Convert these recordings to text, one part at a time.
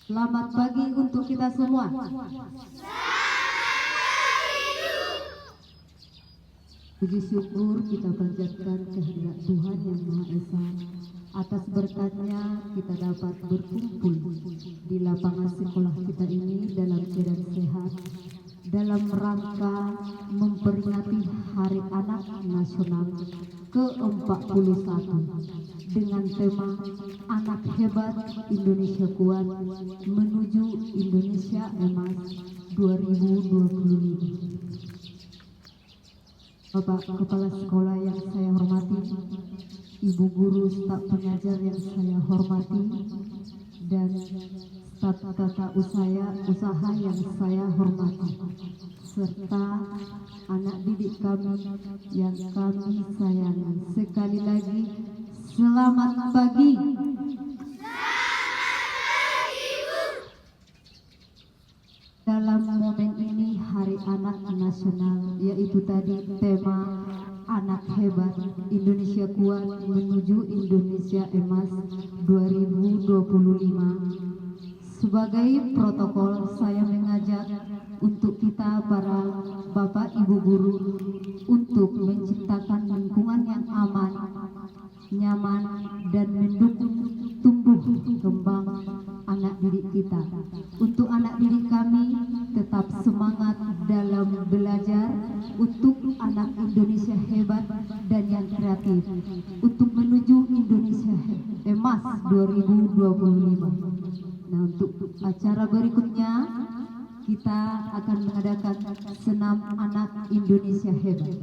Selamat pagi untuk kita semua. Puji syukur kita panjatkan kehadirat Tuhan Yang Maha Esa. Atas berkatnya kita dapat berkumpul di lapangan sekolah kita ini dalam keadaan sehat, dalam rangka memperingati Hari Anak Nasional ke-41 dengan tema Anak Hebat Indonesia Kuat menuju Indonesia Emas 2025. Bapak Kepala Sekolah yang saya hormati, Ibu Guru staf pengajar yang saya hormati, dan staf tata usaha yang saya hormati, serta anak didik kami yang kami sayangi. Sekali lagi, selamat pagi. Dalam momen ini Hari Anak Nasional, yaitu tadi tema Anak Hebat Indonesia Kuat menuju Indonesia Emas 2025. Sebagai protokol, saya mengajak untuk kita para Bapak Ibu Guru untuk menciptakan lingkungan yang aman, nyaman, dan mendukung tumbuh kembang anak didik kita. Untuk anak didik kami tetap semangat dalam belajar untuk anak Indonesia hebat dan yang kreatif untuk menuju Indonesia Emas 2025. Nah, untuk acara berikutnya kita akan mengadakan senam anak Indonesia hebat.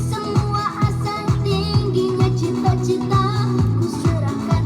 Semua asa tingginya cita-cita ku serahkan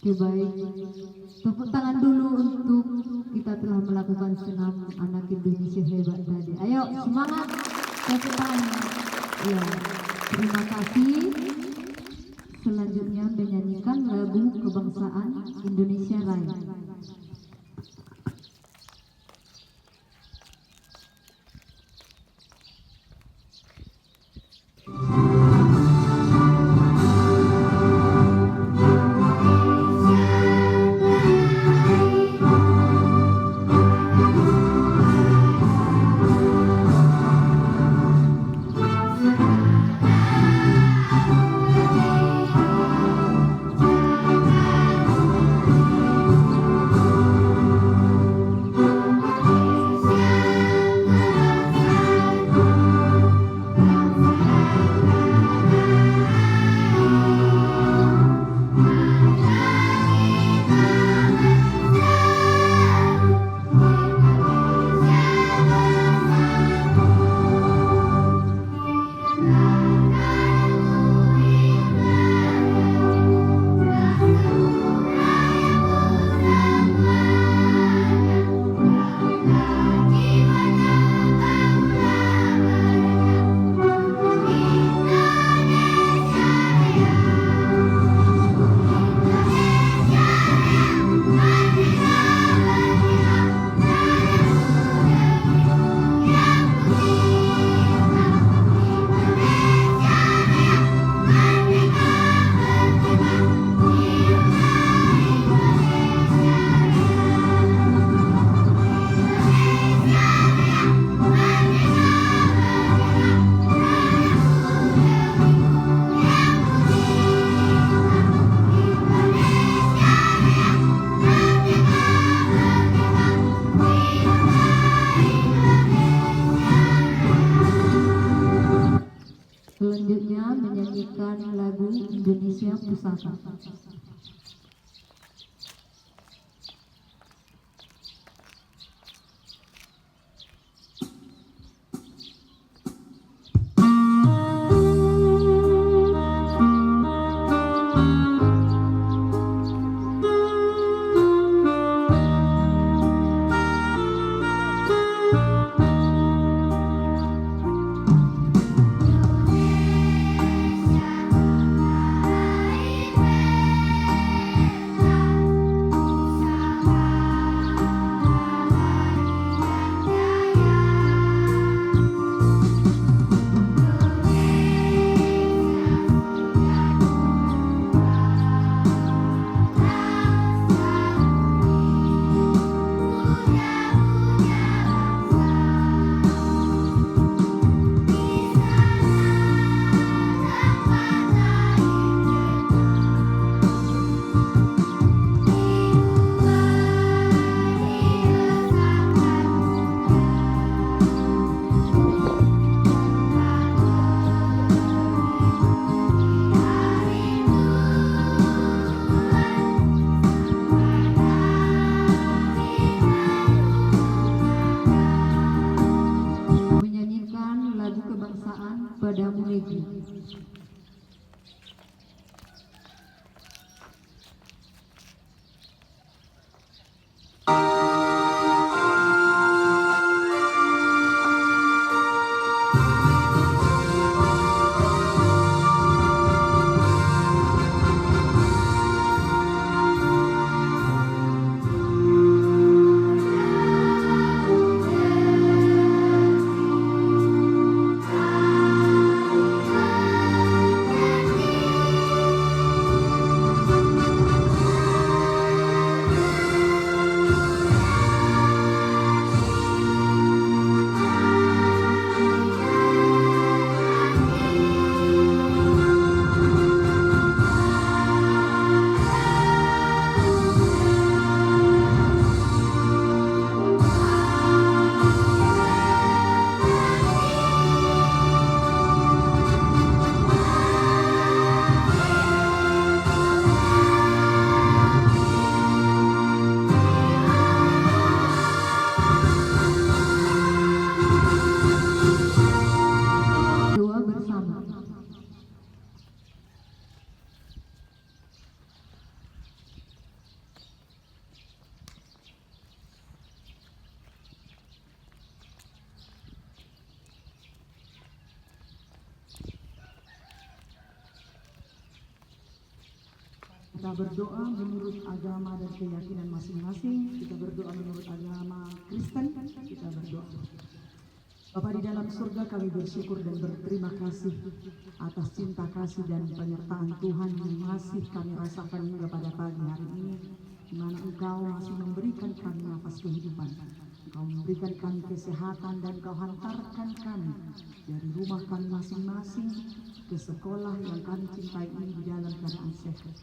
Oke, baik. Tepuk tangan dulu untuk kita telah melakukan senam anak Indonesia hebat tadi. Ayo semangat, tepuk tangan. Ya, terima kasih. Selanjutnya menyanyikan lagu kebangsaan Indonesia Raya. Kita berdoa menurut agama dan keyakinan masing-masing. Kita berdoa menurut agama Kristen. Kita berdoa. Bapa di dalam surga, kami bersyukur dan berterima kasih atas cinta kasih dan penyertaan Tuhan yang masih kami rasakan hingga pada pagi hari ini, di mana Engkau masih memberikan kami nafas kehidupan. Engkau memberikan kami kesehatan dan Engkau hantarkan kami dari rumah kami masing-masing ke sekolah yang kami cintai ini di dalam keadaan sehat.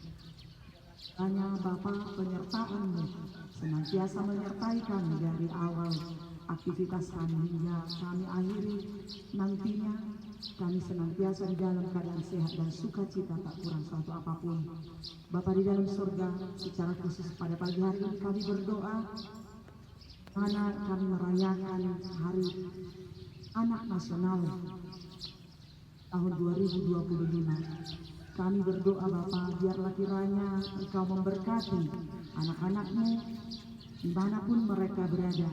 Hanya Bapa, penyertaan-Mu senantiasa menyertai kami dari awal aktivitas kami hingga kami akhiri nantinya. Kami senantiasa di dalam keadaan sehat dan sukacita, tak kurang suatu apapun. Bapa di dalam surga, secara khusus pada pagi hari ini kami berdoa karena kami merayakan Hari Anak Nasional tahun 2025. Kami berdoa Bapa, biarlah kiranya Engkau memberkati anak-anak-Mu dimanapun mereka berada.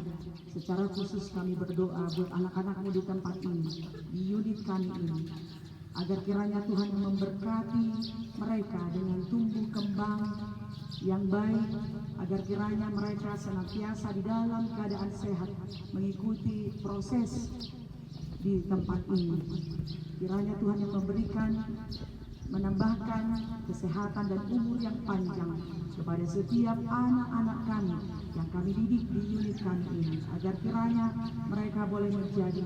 Secara khusus kami berdoa buat anak-anak-Mu di tempat ini, di unit kami ini, agar kiranya Tuhan memberkati mereka dengan tumbuh kembang yang baik, agar kiranya mereka senantiasa di dalam keadaan sehat mengikuti proses di tempat ini. Kiranya Tuhan yang memberikan, menambahkan kesehatan dan umur yang panjang kepada setiap anak-anak kami yang kami didik di unit kami ini, agar kiranya mereka boleh menjadi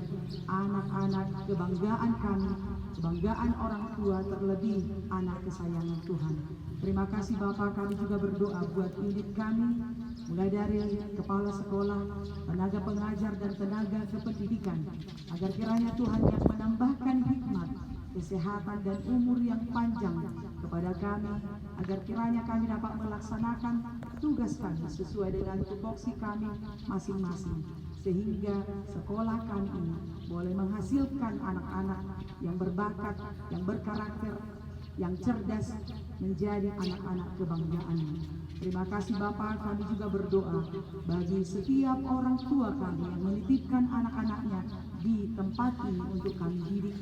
anak-anak kebanggaan kami, kebanggaan orang tua, terlebih anak kesayangan Tuhan. Terima kasih Bapak, kami juga berdoa buat unit kami, mulai dari kepala sekolah, tenaga pengajar dan tenaga kependidikan, agar kiranya Tuhan yang menambahkan hikmat, kesehatan dan umur yang panjang kepada kami, agar kiranya kami dapat melaksanakan tugas kami sesuai dengan tupoksi kami masing-masing, sehingga sekolah kami ini boleh menghasilkan anak-anak yang berbakat, yang berkarakter, yang cerdas, menjadi anak-anak kebanggaan. Terima kasih Bapak, kami juga berdoa bagi setiap orang tua kami yang menitipkan anak-anaknya di tempat ini untuk kami didik.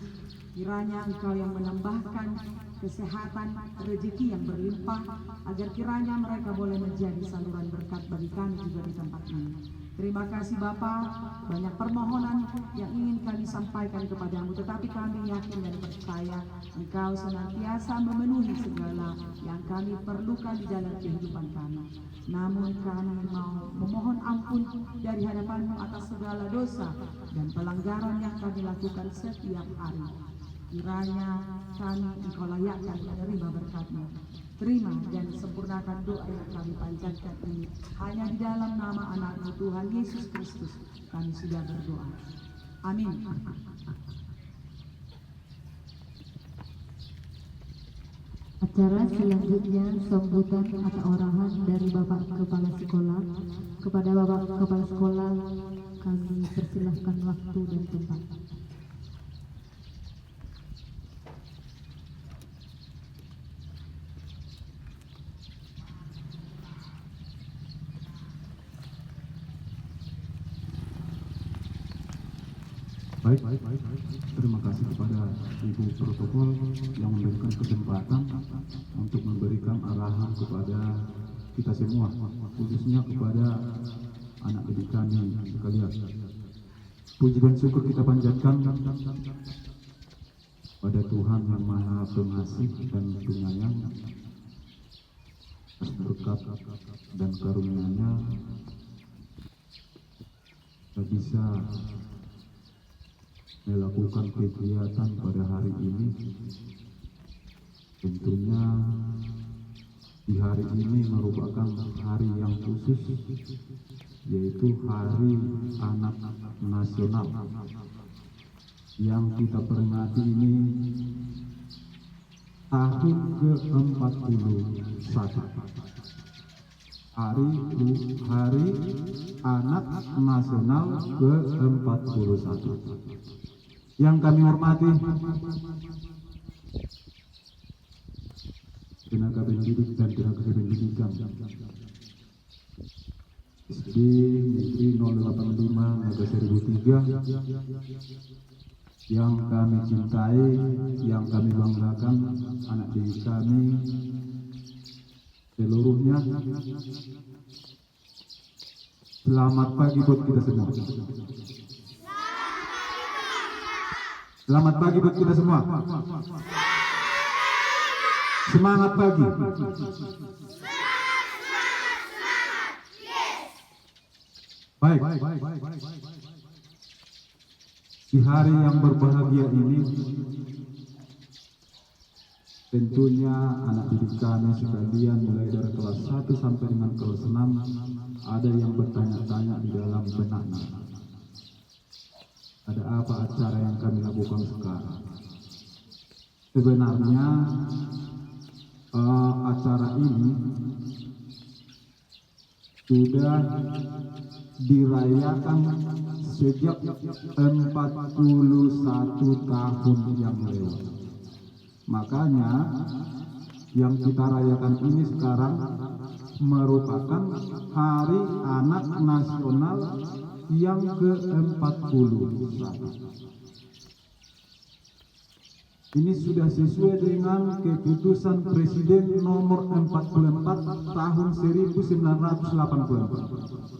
Kiranya Engkau yang menambahkan kesehatan, rezeki yang berlimpah, agar kiranya mereka boleh menjadi saluran berkat bagi kami juga di tempat ini. Terima kasih Bapak, banyak permohonan yang ingin kami sampaikan kepadamu, tetapi kami yakin dan percaya Engkau senantiasa memenuhi segala yang kami perlukan di dalam kehidupan kami. Namun kami mau memohon ampun dari hadapan-Mu atas segala dosa dan pelanggaran yang kami lakukan setiap hari. Kiranya kami Engkau layakkan menerima berkat-Mu. Terima dan sempurnakan doa yang kami panjatkan ini. Hanya di dalam nama anak-Mu Tuhan Yesus Kristus kami sudah berdoa. Amin. Acara selanjutnya sambutan atau arahan dari Bapak Kepala Sekolah. Kepada Bapak Kepala Sekolah kami persilahkan waktu dan tempat. Baik, terima kasih kepada Ibu Protokol yang memberikan kesempatan untuk memberikan arahan kepada kita semua, khususnya kepada anak didik kami sekalian. Puji dan syukur kita panjatkan pada Tuhan yang Maha Pengasih dan Penyayang atas berkat dan karunia-Nya kita bisa melakukan kegiatan pada hari ini. Tentunya di hari ini merupakan hari yang khusus, yaitu Hari Anak Nasional yang kita peringati ini tahun ke-41. Hari Anak Nasional ke-41. Yang kami hormati tenaga pendidik dan tenaga kependidikan SD Negeri 085 Nagasari 3, yang kami cintai, yang kami banggakan, anak didik kami seluruhnya. Selamat pagi buat kita semua. Selamat pagi buat kita semua. Semangat pagi. Baik. Di hari yang berbahagia ini, tentunya anak didik kami sekalian mulai dari kelas 1 sampai dengan kelas 6 ada yang bertanya-tanya di dalam benaknya. Ada apa acara yang kami lakukan sekarang? Sebenarnya acara ini sudah dirayakan sejak 41 tahun yang lewat. Makanya yang kita rayakan ini sekarang merupakan Hari Anak Nasional yang ke-41. Ini sudah sesuai dengan keputusan Presiden nomor 44 tahun 1984.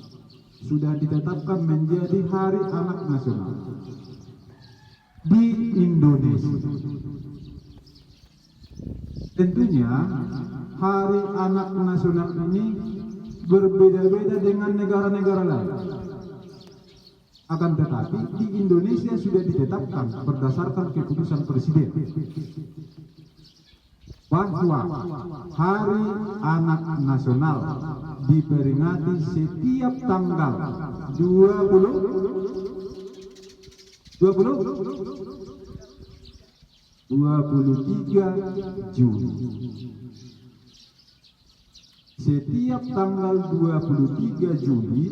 Sudah ditetapkan menjadi Hari Anak Nasional di Indonesia. Tentunya Hari Anak Nasional ini berbeda-beda dengan negara-negara lain. Akan tetapi di Indonesia sudah ditetapkan berdasarkan keputusan Presiden bahwa Hari Anak Nasional diperingati setiap tanggal 23 Juni. Setiap tanggal 23 Juli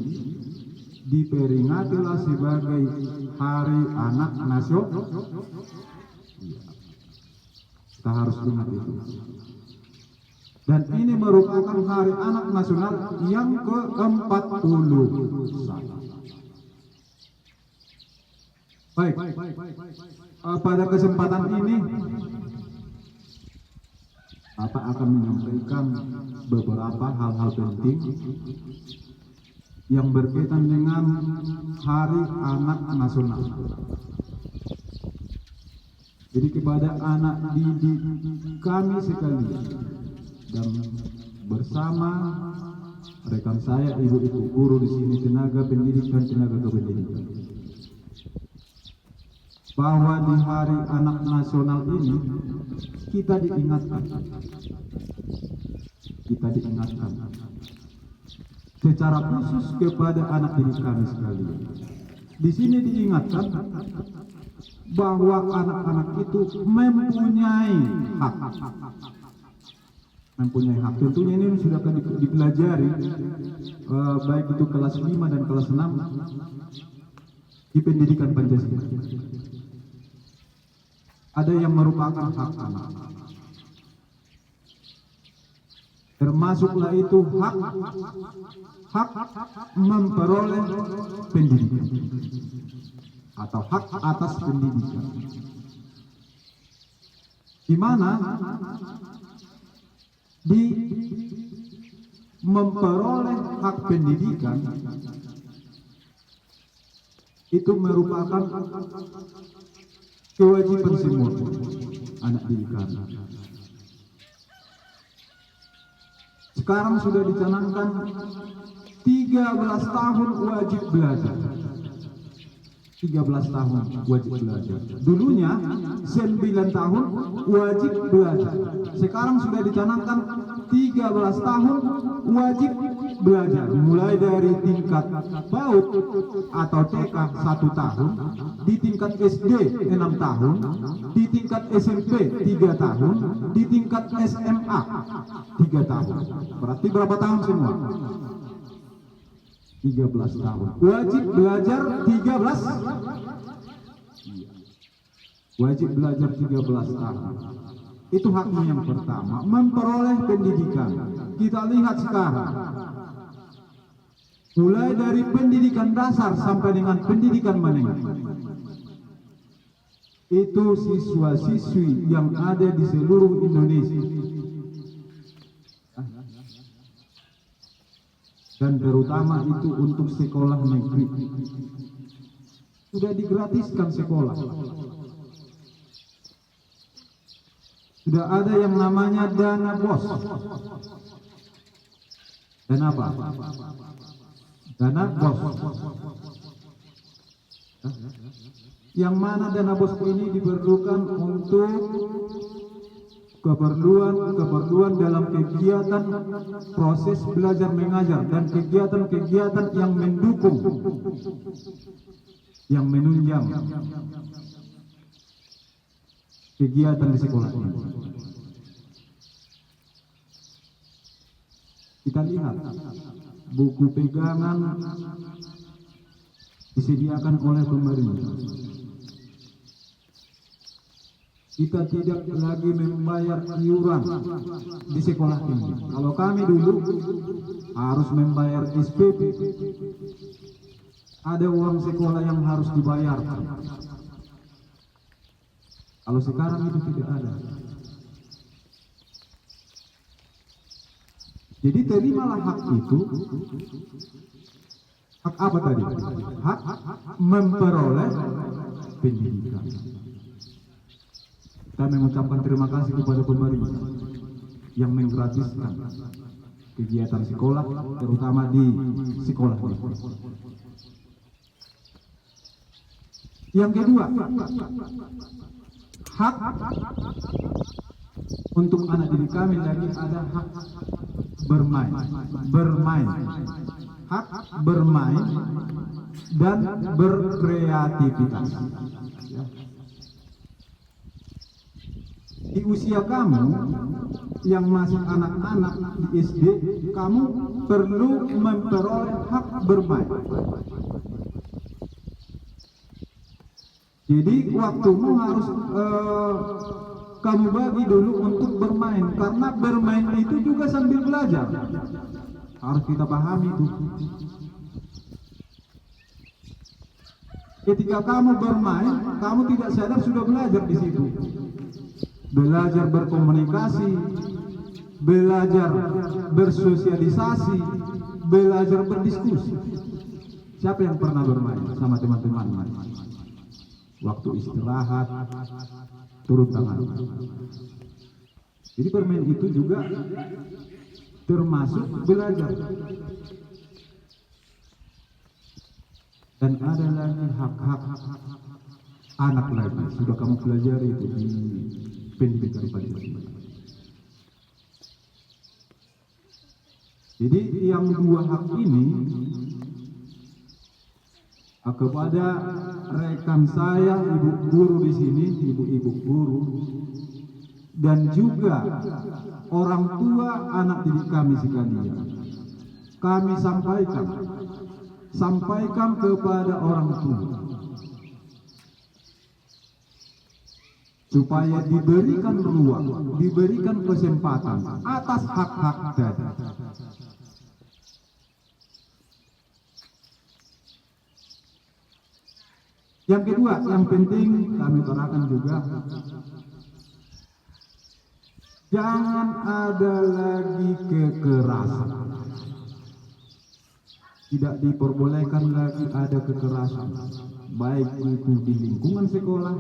diperingatilah sebagai Hari Anak Nasional. Kita harus ingat itu. Dan ini merupakan Hari Anak Nasional yang ke-41. Baik, pada kesempatan ini Bapak akan menyampaikan beberapa hal-hal penting yang berkaitan dengan Hari Anak Nasional. Jadi kepada anak didik kami sekalian dan bersama rekan saya ibu-ibu guru di sini, tenaga pendidik dan tenaga kependidikan, bahwa di Hari Anak Nasional ini kita diingatkan secara khusus kepada anak didik kami sekalian. Di sini diingatkan bahwa anak-anak itu mempunyai hak. Tentunya ini sudah akan dipelajari baik itu kelas 5 dan kelas 6 di pendidikan Pancasila. Ada yang merupakan hak anak, termasuklah itu hak memperoleh pendidikan atau hak atas pendidikan, di mana di memperoleh hak pendidikan itu merupakan kewajiban semua anak didik kami. Sekarang sudah dicanangkan 13 tahun wajib belajar. 13 tahun wajib belajar. Dulunya 9 tahun wajib belajar. Sekarang sudah dicanangkan 13 tahun wajib belajar. Mulai dari tingkat PAUD atau TK 1 tahun, di tingkat SD 6 tahun, di tingkat SMP 3 tahun, di tingkat SMA 3 tahun. Berarti berapa tahun semua? 13 tahun. Wajib belajar 13. Wajib belajar 13 tahun. Itu haknya yang pertama, memperoleh pendidikan. Kita lihat sekarang, mulai dari pendidikan dasar sampai dengan pendidikan menengah, itu siswa-siswi yang ada di seluruh Indonesia dan terutama itu untuk sekolah negeri. Sudah digratiskan sekolah. Sudah ada yang namanya dana BOS. Dana apa? Dana BOS. Yang mana dana BOS ini diperlukan untuk keperluan dalam kegiatan proses belajar mengajar dan kegiatan-kegiatan yang mendukung, yang menunjang kegiatan di sekolah ini. Kita lihat buku pegangan disediakan oleh pemerintah. Kita tidak lagi membayar iuran di sekolah ini. Kalau kami dulu harus membayar SPP, ada uang sekolah yang harus dibayar. Kalau sekarang itu tidak ada. Jadi terimalah hak itu. Hak apa tadi? Hak memperoleh pendidikan. Kita mengucapkan terima kasih kepada pemerintah yang menggratiskan kegiatan sekolah, terutama di sekolah ini. Yang kedua, hak untuk anak didik kami lagi ada hak bermain, hak bermain dan berkreativitas. Ya. Di usia kamu yang masih anak-anak di SD, kamu perlu memperoleh hak bermain. Jadi waktumu harus kamu bagi dulu untuk bermain, karena bermain itu juga sambil belajar. Harus kita pahami itu. Ketika kamu bermain, kamu tidak sadar sudah belajar di situ. Belajar berkomunikasi, belajar bersosialisasi, belajar berdiskusi. Siapa yang pernah bermain sama teman-teman? Waktu istirahat, turun tangan. Jadi bermain itu juga termasuk belajar. Dan ada lagi hak-hak anak lagi, sudah kamu pelajari itu di pendidikan Pancasila. Jadi yang dua hak ini kepada rekan saya, ibu guru di sini, ibu-ibu guru, dan juga orang tua anak didik kami sekalian, kami sampaikan kepada orang tua supaya diberikan ruang, diberikan kesempatan atas hak-hak tadi. Yang kedua, yang penting kami utarakan juga, jangan ada lagi kekerasan. Tidak diperbolehkan lagi ada kekerasan, baik itu di lingkungan sekolah,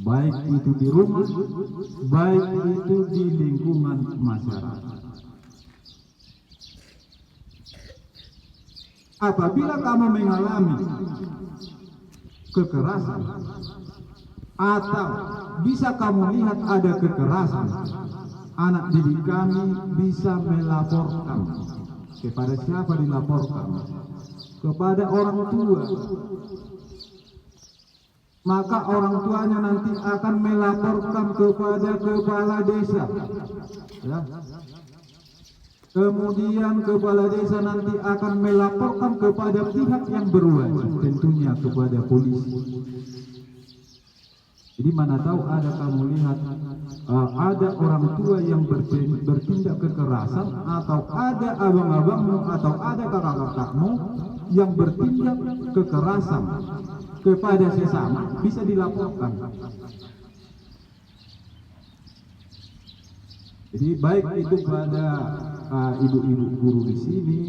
baik itu di rumah, baik itu di lingkungan masyarakat. Apabila kamu mengalami kekerasan atau bisa kamu lihat ada kekerasan, anak didik kami bisa melaporkan. Kepada siapa dilaporkan? Kepada orang tua. Maka orang tuanya nanti akan melaporkan kepada kepala desa. Ya. Kemudian kepala desa nanti akan melaporkan kepada pihak yang berwajib, tentunya kepada polisi. Jadi mana tahu ada kamu lihat ada orang tua yang bertindak kekerasan, atau ada abang-abangmu atau ada kakak-kakakmu yang bertindak kekerasan kepada sesama, bisa dilaporkan. Jadi baik itu pada ibu-ibu guru di sini,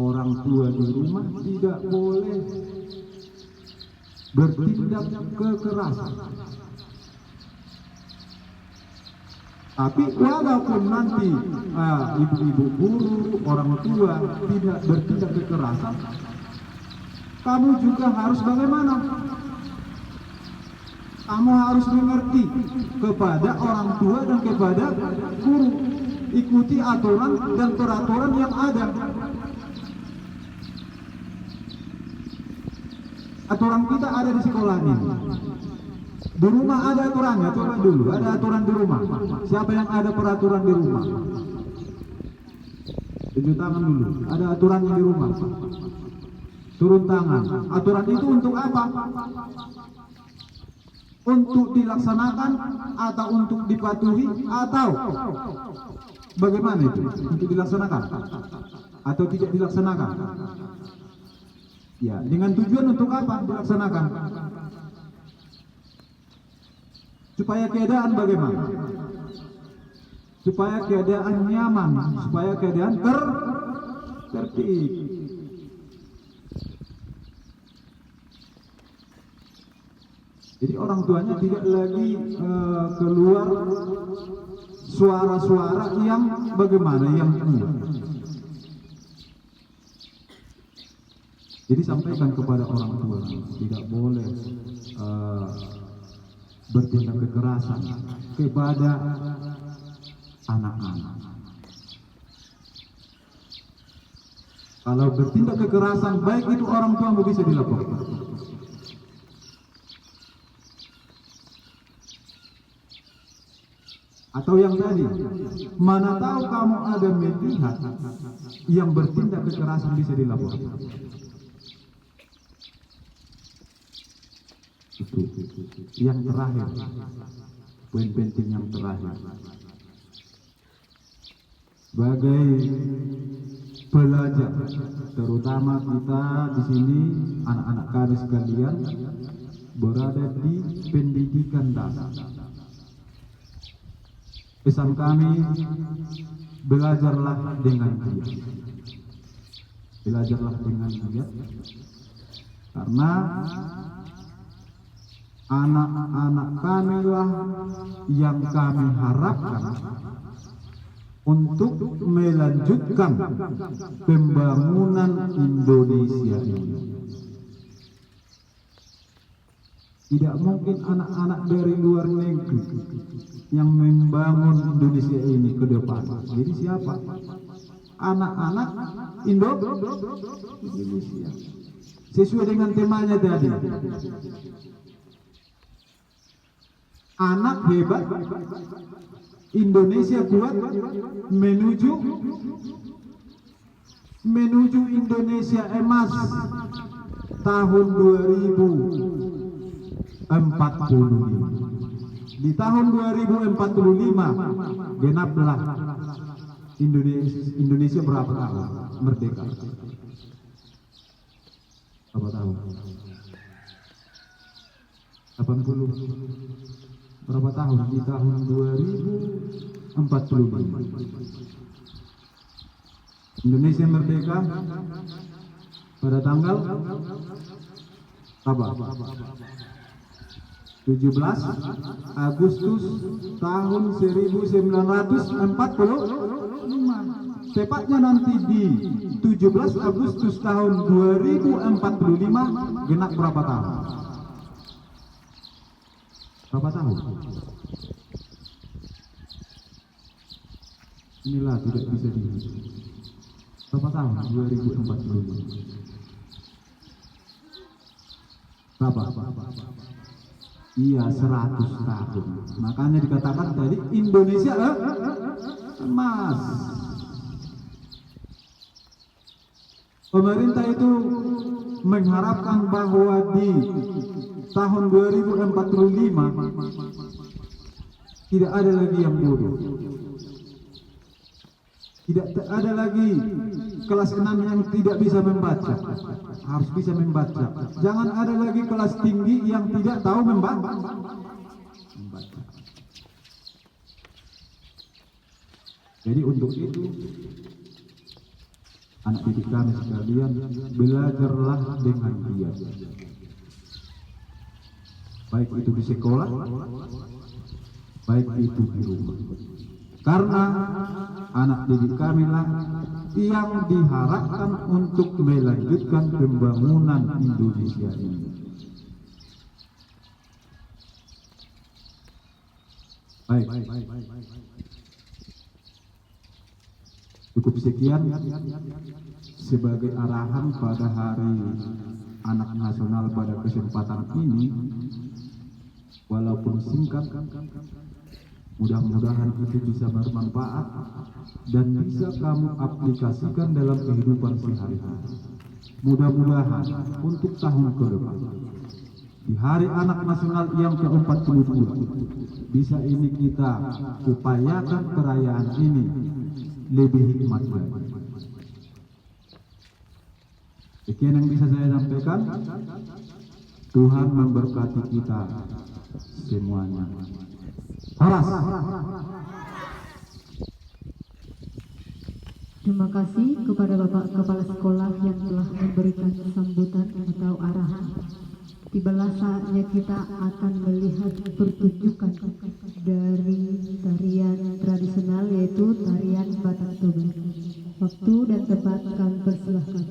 orang tua di rumah tidak boleh bertindak kekerasan. Tapi walaupun nanti ibu-ibu guru, orang tua tidak bertindak kekerasan, kamu juga harus bagaimana? Kamu harus mengerti kepada orang tua dan kepada guru. Ikuti aturan dan peraturan yang ada. Aturan kita ada di sekolah ini. Di rumah ada aturannya, coba dulu. Ada aturan di rumah. Siapa yang ada peraturan di rumah? Tunjuk tangan dulu. Ada aturannya di rumah. Turun tangan. Aturan itu untuk apa? Untuk dilaksanakan atau untuk dipatuhi atau bagaimana itu? Untuk dilaksanakan atau tidak dilaksanakan? Ya, dengan tujuan untuk apa dilaksanakan? Supaya keadaan bagaimana? Supaya keadaan nyaman, supaya keadaan tertib. Jadi orang tuanya tidak lagi keluar suara-suara yang bagaimana, yang kuat. Jadi sampaikan kepada orang tua, tidak boleh bertindak kekerasan kepada anak-anak. Kalau bertindak kekerasan, baik itu orang tua bisa dilaporkan. Atau yang tadi, mana tahu kamu ada melihat yang bertindak kekerasan bisa dilaporkan. Itu yang terakhir, poin penting yang terakhir. Sebagai pelajar, terutama kita di sini, anak-anak kami sekalian berada di pendidikan dasar. Pesan kami, belajarlah dengan giat. Belajarlah dengan giat. Karena anak-anak kami lah yang kami harapkan untuk melanjutkan pembangunan Indonesia ini. Tidak mungkin anak-anak dari luar negeri yang membangun Indonesia ini ke depan. Jadi siapa? Anak-anak Indonesia. Sesuai dengan temanya tadi. Anak hebat, Indonesia kuat, menuju Indonesia emas tahun 2045. Di tahun 2045 genaplah Indonesia berapa tahun merdeka? Berapa tahun? 80. Berapa tahun? Di tahun 2045 Indonesia merdeka pada tanggal apa? 17 Agustus tahun 1945. Tepatnya nanti di 17 Agustus tahun 2045 genap berapa tahun? Berapa tahun? Inilah tidak bisa dihitung. Berapa tahun? 2045. Berapa? Iya, 100 tahun. Makanya dikatakan tadi Indonesia emas. Pemerintah itu mengharapkan bahwa di tahun 2045 tidak ada lagi yang bodoh. Tidak ada lagi kelas 6 yang tidak bisa membaca. Harus bisa membaca. Jangan ada lagi kelas tinggi yang tidak tahu membaca. Jadi untuk itu anak didik kami sekalian, belajarlah dengan giat, baik itu di sekolah, baik itu di rumah. Karena anak didik kami lah yang diharapkan untuk melanjutkan pembangunan Indonesia ini. Baik. Cukup sekian sebagai arahan pada hari Anak Nasional pada kesempatan ini. Walaupun singkat, mudah-mudahan itu bisa bermanfaat dan bisa kamu aplikasikan dalam kehidupan sehari-hari. Mudah-mudahan untuk tahun ke depan, di Hari Anak Nasional yang ke-42, bisa ini kita upayakan perayaan ini lebih hikmat lagi. Sekian yang bisa saya sampaikan. Tuhan memberkati kita semuanya. Horas. Terima kasih kepada Bapak Kepala Sekolah yang telah memberikan sambutan atau arahan. Tibalah saatnya kita akan melihat pertunjukan dari tarian tradisional, yaitu tarian Batak Toba. Waktu dan tempat kami persilahkan.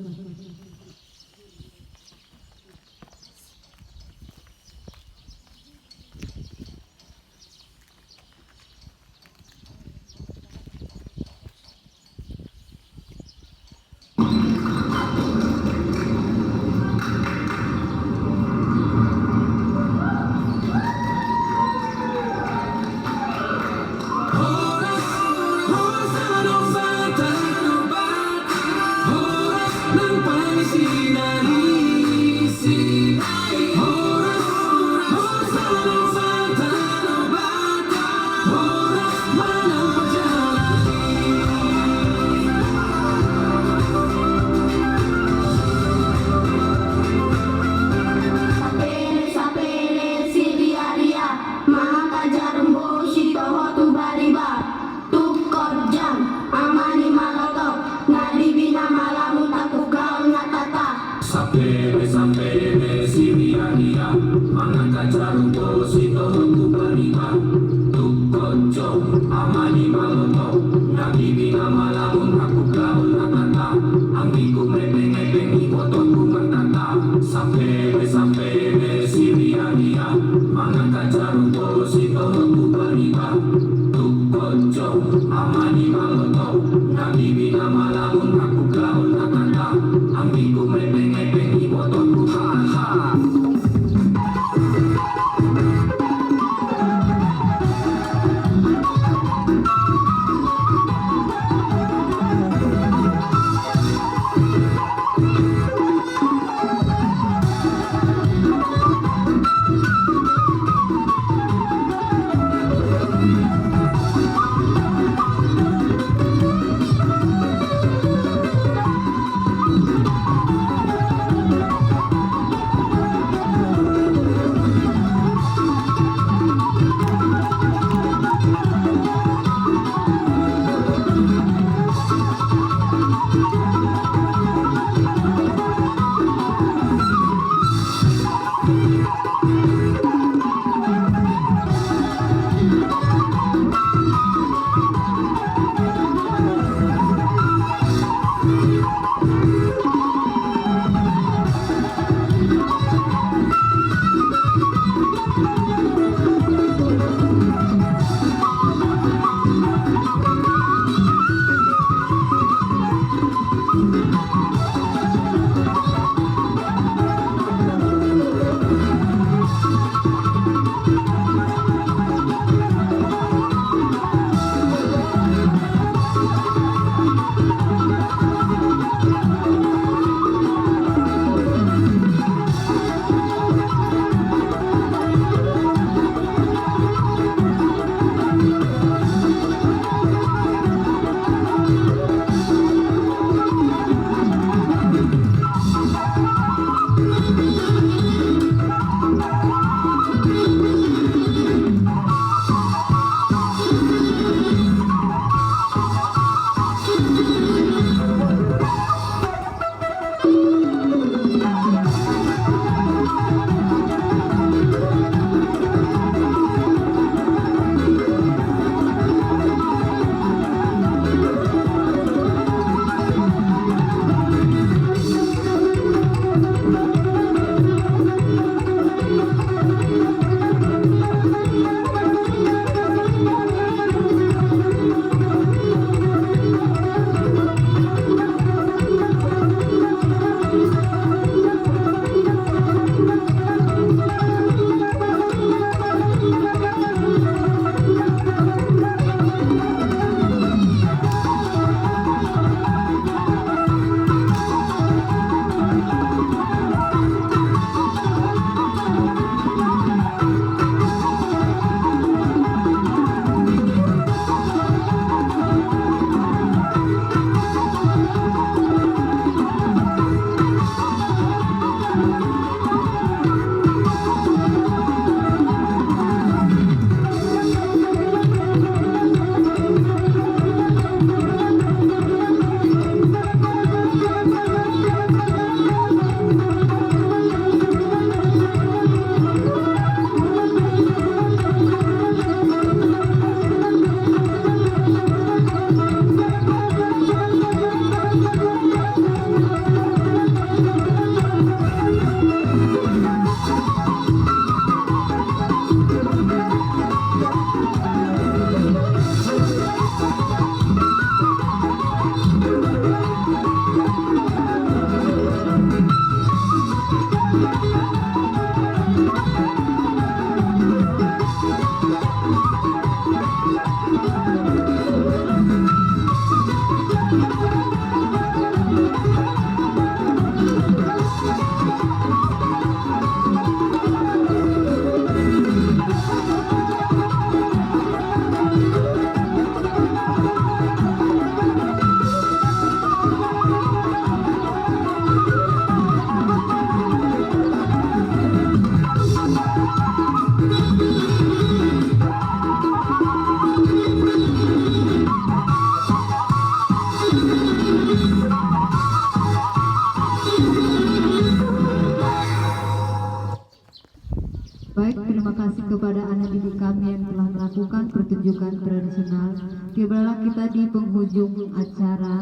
pertunjukan tradisional. Tibalah kita di penghujung acara.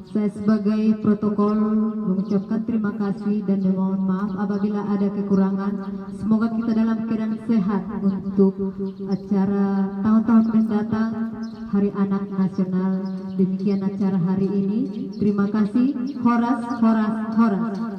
Saya sebagai protokol mengucapkan terima kasih dan memohon maaf apabila ada kekurangan. Semoga kita dalam keadaan sehat untuk acara tahun-tahun mendatang Hari Anak Nasional. Demikian acara hari ini. Terima kasih. Horas, horas, horas.